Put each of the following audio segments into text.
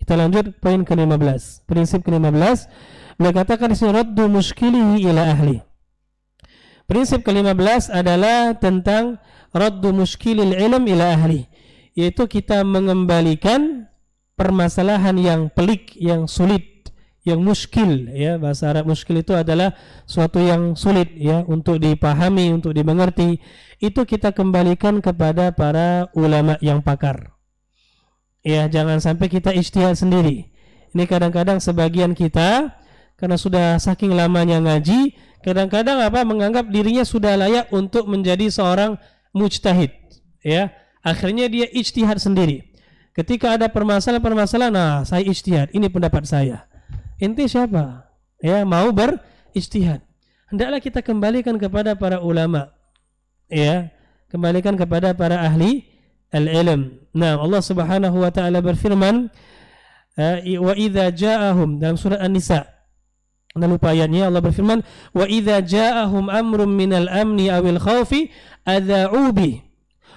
Kita lanjut poin ke-15. Prinsip ke-15, beliau katakan di sini raddu muskilihi ila ahli. Prinsip ke-15 adalah tentang raddu muskilil ilm ila ahli, yaitu kita mengembalikan permasalahan yang pelik, yang sulit, yang muskil, ya, bahasa Arab muskil itu adalah suatu yang sulit, ya, untuk dipahami, untuk dimengerti. Itu kita kembalikan kepada para ulama yang pakar. Ya, jangan sampai kita ijtihad sendiri. Ini kadang-kadang sebagian kita karena sudah saking lamanya ngaji, kadang-kadang menganggap dirinya sudah layak untuk menjadi seorang mujtahid, ya. Akhirnya dia ijtihad sendiri. Ketika ada permasalahan-permasalahan, nah, saya ijtihad, ini pendapat saya. Ente siapa? Ya, mau berijtihad. Hendaklah kita kembalikan kepada para ulama. Ya, kembalikan kepada para ahli al-ilm. Nah, Allah Subhanahu wa taala berfirman, wa idza ja'ahum, dalam surat An-Nisa. Anda lupa ayatnya, Allah berfirman, wa idza ja'ahum amrun minal amni awil khaufi adza'u bi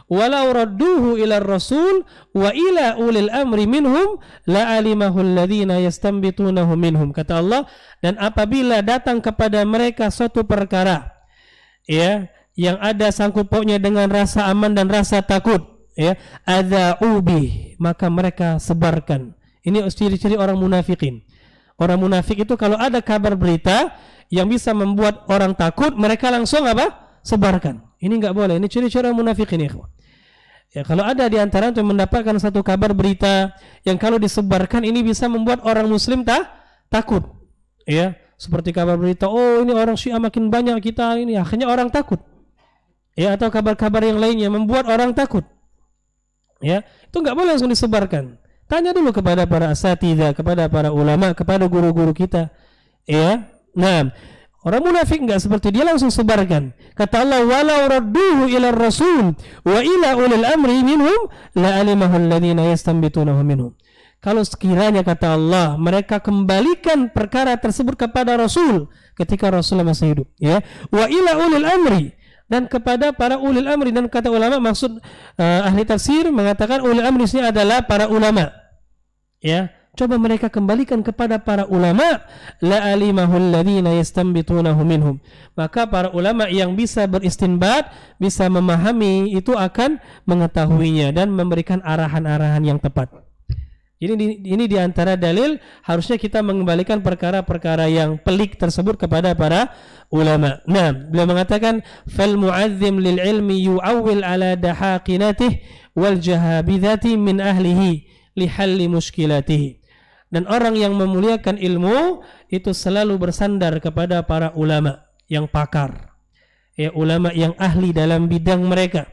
walau radduhu ila rasul wa ila ulil amri minhum la'alimahu alladhina yastanbitunahu minhum. Kata Allah, dan apabila datang kepada mereka suatu perkara, ya, yang ada sangkut pautnya dengan rasa aman dan rasa takut, ya, adza'u bi, maka mereka sebarkan. Ini ciri-ciri orang munafikin. Orang munafik itu kalau ada kabar berita yang bisa membuat orang takut, mereka langsung sebarkan. Ini enggak boleh. Ini ciri-ciri orang munafikin, ya. Ya, kalau ada di antara untuk mendapatkan satu kabar berita yang kalau disebarkan ini bisa membuat orang muslim takut. Ya, seperti kabar berita, oh ini orang Syiah makin banyak, kita ini akhirnya orang takut. Ya, atau kabar-kabar yang lainnya membuat orang takut. Ya, itu enggak boleh langsung disebarkan. Tanya dulu kepada para asatidzah, kepada para ulama, kepada guru-guru kita. Ya. Nah, orang munafik enggak seperti dia langsung sebarkan. Kata Allah, walau radduhu ila rasul wa ila ulil amri minhum la alimahu alladhina yastanbitunahu minhum. Kalau sekiranya, kata Allah, mereka kembalikan perkara tersebut kepada Rasul ketika Rasul masih hidup, ya. Wa ila ulil amri, dan kepada para ulil amri, dan kata ulama maksud ahli tafsir mengatakan ulil amri ini adalah para ulama, ya. Coba mereka kembalikan kepada para ulama, la alimahul ladzina yastanbitunahu minhum, maka para ulama yang bisa beristinbat, bisa memahami itu akan mengetahuinya dan memberikan arahan-arahan yang tepat. Ini di antara dalil harusnya kita mengembalikan perkara-perkara yang pelik tersebut kepada para ulama. Nah, beliau mengatakan fal mu'azzim lil ilmi yu'awwil ala dahaqinatih wal jahabidati min ahlihi li halli mushkilatihi. Dan orang yang memuliakan ilmu itu selalu bersandar kepada para ulama yang pakar, ya, ulama yang ahli dalam bidang mereka.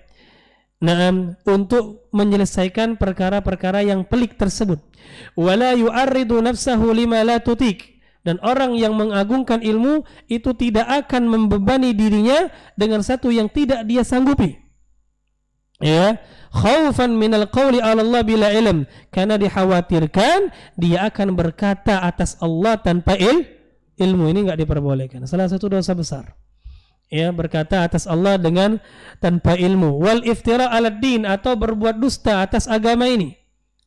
Naam, untuk menyelesaikan perkara-perkara yang pelik tersebut. Wala yu'arridu nafsahu lima la tutik. Dan orang yang mengagungkan ilmu itu tidak akan membebani dirinya dengan satu yang tidak dia sanggupi. Ya, khaufan minal qawli 'ala Allah bila ilm, karena dikhawatirkan dia akan berkata atas Allah tanpa ilmu. Ini enggak diperbolehkan. Salah satu dosa besar. Ya, berkata atas Allah dengan tanpa ilmu. Wal iftira 'ala din, atau berbuat dusta atas agama ini.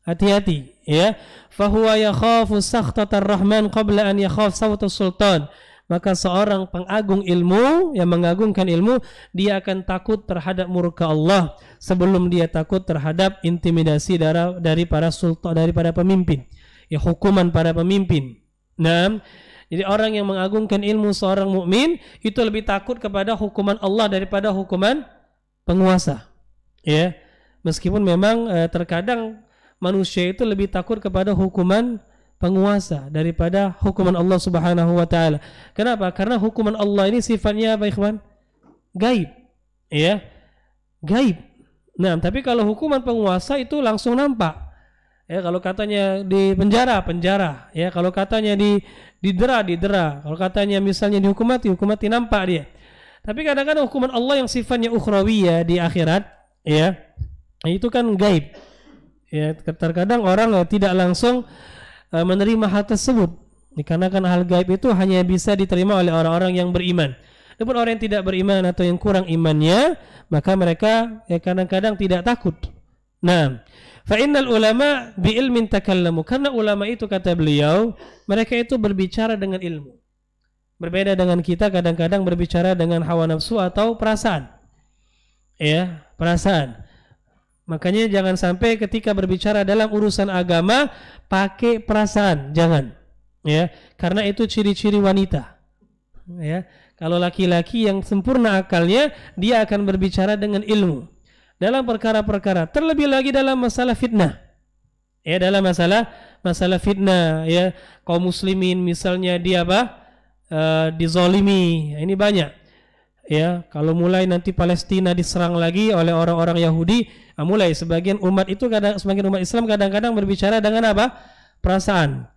Hati-hati, ya. Fa huwa yakhafu sakhtatar rahman qabla an yakhaf sawtus sultan. Maka seorang pengagung ilmu yang mengagungkan ilmu, dia akan takut terhadap murka Allah sebelum dia takut terhadap intimidasi dari para sultan, dari para pemimpin. Ya, hukuman para pemimpin. Nah, jadi orang yang mengagungkan ilmu seorang mukmin itu lebih takut kepada hukuman Allah daripada hukuman penguasa. Ya, meskipun memang terkadang manusia itu lebih takut kepada hukuman penguasa daripada hukuman Allah Subhanahu wa taala. Kenapa? Karena hukuman Allah ini sifatnya apa, ikhwan? Gaib. Ya. Gaib. Nah, tapi kalau hukuman penguasa itu langsung nampak. Ya, kalau katanya di penjara, ya. Kalau katanya didera. Kalau katanya misalnya dihukum mati, nampak dia. Tapi kadang-kadang hukuman Allah yang sifatnya ukhrawiyah di akhirat, ya, itu kan gaib. Ya, terkadang orang tidak langsung menerima hal tersebut, dikarenakan hal gaib itu hanya bisa diterima oleh orang-orang yang beriman. Adapun orang yang tidak beriman atau yang kurang imannya, maka mereka ya kadang-kadang tidak takut Nah, fa innal ulama bi ilmin takallamu, karena ulama itu kata beliau, mereka itu berbicara dengan ilmu. Berbeda dengan kita kadang-kadang berbicara dengan hawa nafsu atau perasaan. Ya, perasaan. Makanya jangan sampai ketika berbicara dalam urusan agama pakai perasaan, jangan. Ya, karena itu ciri-ciri wanita. Ya, kalau laki-laki yang sempurna akalnya, dia akan berbicara dengan ilmu dalam perkara-perkara, terlebih lagi dalam masalah fitnah. Ya, dalam masalah fitnah, ya, kaum muslimin misalnya dia dizolimi, ini banyak. Ya, kalau mulai nanti Palestina diserang lagi oleh orang-orang Yahudi, mulai sebagian umat Islam kadang-kadang berbicara dengan perasaan.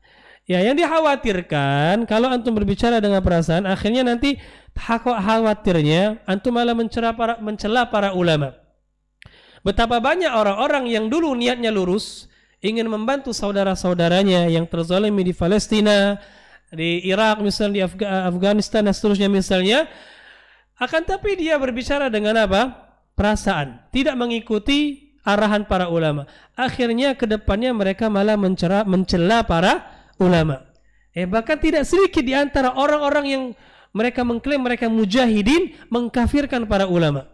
Ya, yang dikhawatirkan kalau antum berbicara dengan perasaan, akhirnya nanti khawatirnya antum malah mencela para ulama. Betapa banyak orang-orang yang dulu niatnya lurus, ingin membantu saudara-saudaranya yang terzalimi di Palestina, di Irak misalnya, di Afghanistan dan seterusnya misalnya, akan tapi dia berbicara dengan perasaan, tidak mengikuti arahan para ulama. Akhirnya kedepannya mereka malah mencela para ulama. Bahkan tidak sedikit di antara orang-orang yang mereka mengklaim mereka mujahidin mengkafirkan para ulama.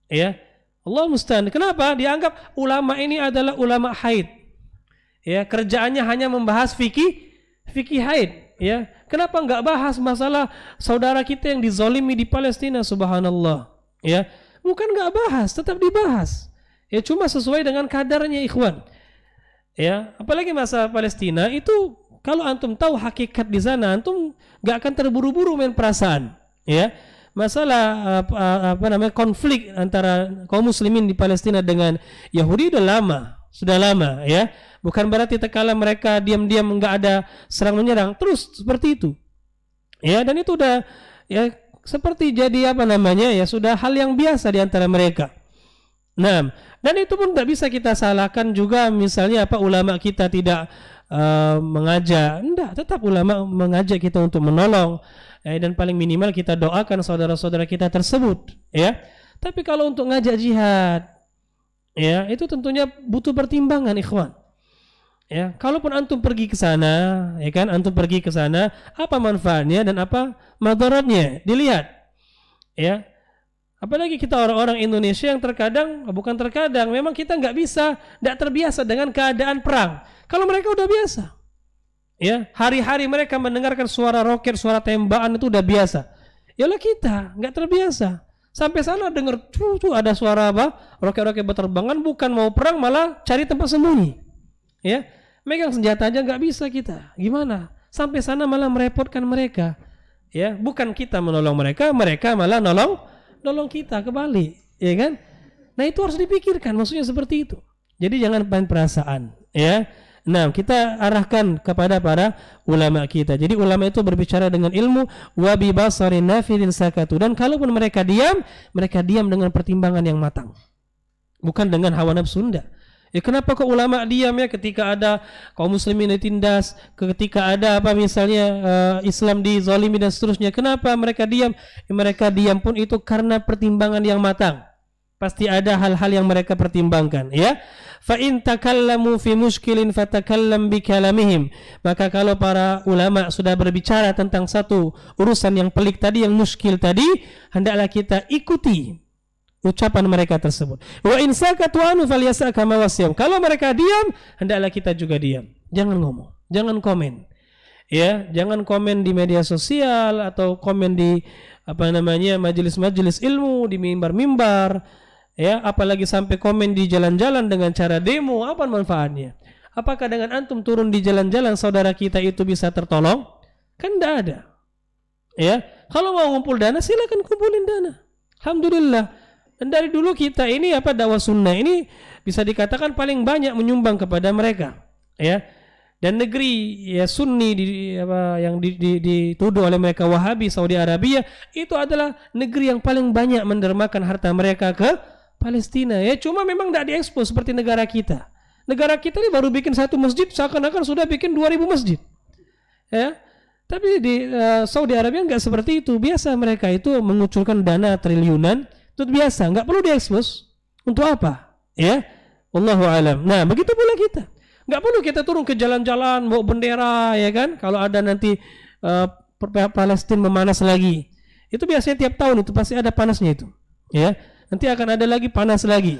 Ya, Allah musta'an. Kenapa? Dianggap ulama ini adalah ulama haid. Ya, kerjaannya hanya membahas fikih haid. Ya, kenapa enggak bahas masalah saudara kita yang dizalimi di Palestina? Subhanallah. Ya, bukan enggak bahas, tetap dibahas. Ya, cuma sesuai dengan kadarnya, ikhwan. Ya, apalagi masalah Palestina itu, kalau antum tahu hakikat di sana, antum enggak akan terburu-buru main perasaan. Ya, masalah konflik antara kaum muslimin di Palestina dengan Yahudi sudah lama, ya. Bukan berarti tatkala mereka diam-diam enggak ada serang menyerang, terus seperti itu. Ya, dan itu udah ya seperti jadi ya sudah hal yang biasa di antara mereka. Nah, dan itu pun tidak bisa kita salahkan juga misalnya ulama kita tidak mengajak. Enggak, tetap ulama mengajak kita untuk menolong. Dan paling minimal kita doakan saudara-saudara kita tersebut, ya. Tapi kalau untuk ngajak jihad, ya, itu tentunya butuh pertimbangan, ikhwan. Ya, kalaupun antum pergi ke sana, ya kan, antum pergi ke sana, apa manfaatnya dan apa madaratnya? Dilihat. Ya. Apalagi kita orang-orang Indonesia yang bukan terkadang, memang kita tidak terbiasa dengan keadaan perang. Kalau mereka udah biasa. Ya, hari-hari mereka mendengarkan suara roket, suara tembakan itu udah biasa. Yalah kita nggak terbiasa. Sampai sana dengar tuh ada suara roket-roket berterbangan, bukan mau perang malah cari tempat sembunyi. Ya. Megang senjata aja nggak bisa kita. Gimana? Sampai sana malah merepotkan mereka. Ya, bukan kita menolong mereka, mereka malah nolong kita kembali, ya kan? Nah, itu harus dipikirkan, maksudnya seperti itu. Jadi jangan main perasaan, ya. Nah, kita arahkan kepada para ulama kita. Jadi ulama itu berbicara dengan ilmu, wa bi basarin nafidin sakatu, dan kalaupun mereka diam dengan pertimbangan yang matang. Bukan dengan hawa nafsu. Ya, kenapa kok ulama diam ya ketika ada kaum muslimin ditindas, ketika ada misalnya Islam dizalimi dan seterusnya? Kenapa mereka diam? Ya, mereka diam pun itu karena pertimbangan yang matang. Pasti ada hal-hal yang mereka pertimbangkan, ya. Fa in takallamu fi mushkilin fatakallam bi kalamihim. Maka kalau para ulama sudah berbicara tentang satu urusan yang pelik tadi, yang muskil tadi, hendaklah kita ikuti ucapan mereka tersebut. Wa in sakatu anu falyasa kama wasyam. Kalau mereka diam, hendaklah kita juga diam. Jangan ngomong, jangan komen. Ya, jangan komen di media sosial atau komen di majelis-majelis ilmu, di mimbar-mimbar. Ya, apalagi sampai komen di jalan-jalan dengan cara demo. Apa manfaatnya? Apakah dengan antum turun di jalan-jalan saudara kita itu bisa tertolong? Kan tidak ada. Ya, kalau mau ngumpul dana silakan kumpulin dana. Alhamdulillah. Dan dari dulu kita ini dakwah sunnah ini bisa dikatakan paling banyak menyumbang kepada mereka, ya. Dan negeri ya Sunni yang dituduh oleh mereka Wahabi, Saudi Arabia, itu adalah negeri yang paling banyak mendermakan harta mereka ke Palestina. Ya, cuma memang tidak diekspos seperti negara kita. Negara kita ini baru bikin satu masjid, seakan-akan sudah bikin 2000 masjid. Ya. Tapi di Saudi Arabia enggak seperti itu. Biasa mereka itu mengucurkan dana triliunan. Itu biasa, nggak perlu diekspos. Untuk apa? Ya, Wallahu alam. Nah, begitu pula kita. Nggak perlu kita turun ke jalan-jalan bawa bendera, ya kan? Kalau ada nanti Palestina memanas lagi. Itu biasanya tiap tahun itu pasti ada panasnya itu. Ya. Nanti akan ada lagi panas lagi.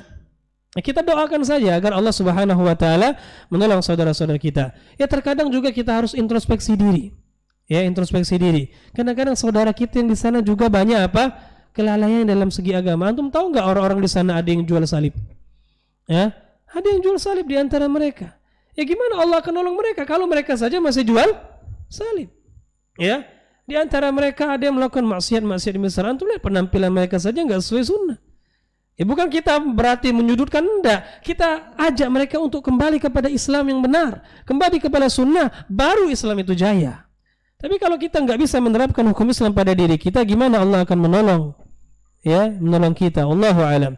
Nah, kita doakan saja agar Allah Subhanahu wa taala menolong saudara-saudara kita. Ya, terkadang juga kita harus introspeksi diri. Ya, introspeksi diri. Kadang-kadang saudara kita yang di sana juga banyak apa? Kelalaian dalam segi agama. Antum tahu nggak orang-orang di sana ada yang jual salib? Ya, ada yang jual salib di antara mereka. Ya, gimana Allah akan nolong mereka kalau mereka saja masih jual salib? Ya, di antara mereka ada yang melakukan maksiat-maksiat besar. Antum lihat penampilan mereka saja nggak sesuai sunnah. Ya, bukan kita berarti menyudutkan, enggak. Kita ajak mereka untuk kembali kepada Islam yang benar, kembali kepada sunnah, baru Islam itu jaya. Tapi kalau kita nggak bisa menerapkan hukum Islam pada diri kita, gimana Allah akan menolong? Ya, menolong kita. Wallahu a'lam.